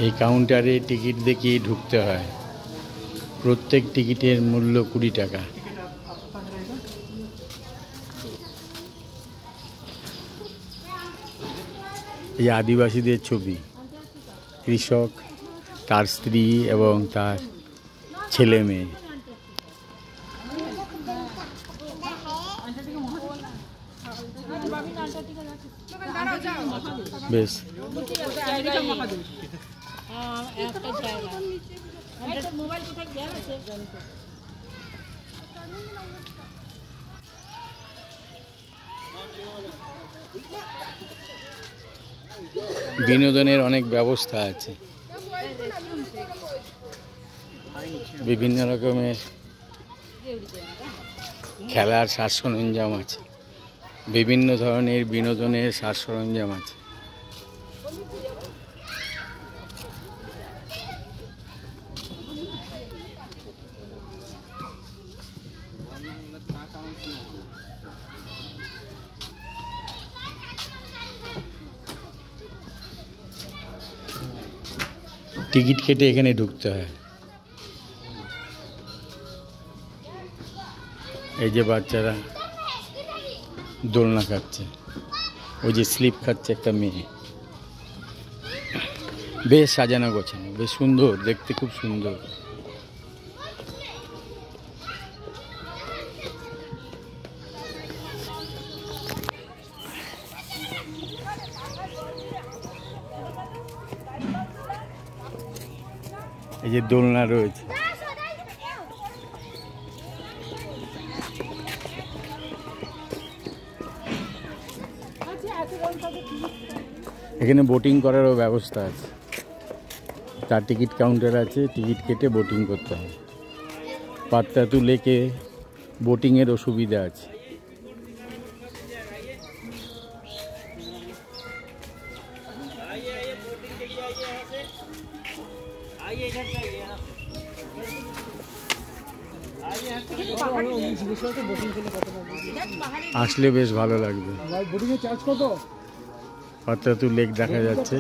এই কাউন্টারে টিকিট দেখিয়ে ঢুকতে হয়। প্রত্যেক টিকিটের মূল্য 20 টাকা। এই আদিবাসীদের ছবি, কৃষক, তার স্ত্রী এবং তার ছেলে মেয়ে। বেশ বিনোদনের অনেক ব্যবস্থা আছে, বিভিন্ন রকমের খেলার সাজ সরঞ্জাম আছে, বিভিন্ন ধরনের বিনোদনের সাজ সরঞ্জাম আছে। টিকিট কেটে এখানে ঢুকতে হয়। এই যে বাচ্চারা দোলনা খাচ্ছে, ওই যে স্লিপ খাচ্ছে একটা মেয়ে। বেশ সাজানো গোছানো, বেশ সুন্দর দেখতে, খুব সুন্দর। এই যে দোলনা রয়েছে, এখানে বোটিং করারও ব্যবস্থা আছে। তার টিকিট কাউন্টার আছে, টিকিট কেটে বোটিং করতে হয়। পাত্তাতু লেকে বোটিংয়েরও সুবিধা আছে। আসলে বেশ ভালো লাগবে। পাত্তাতু লেক দেখা যাচ্ছে।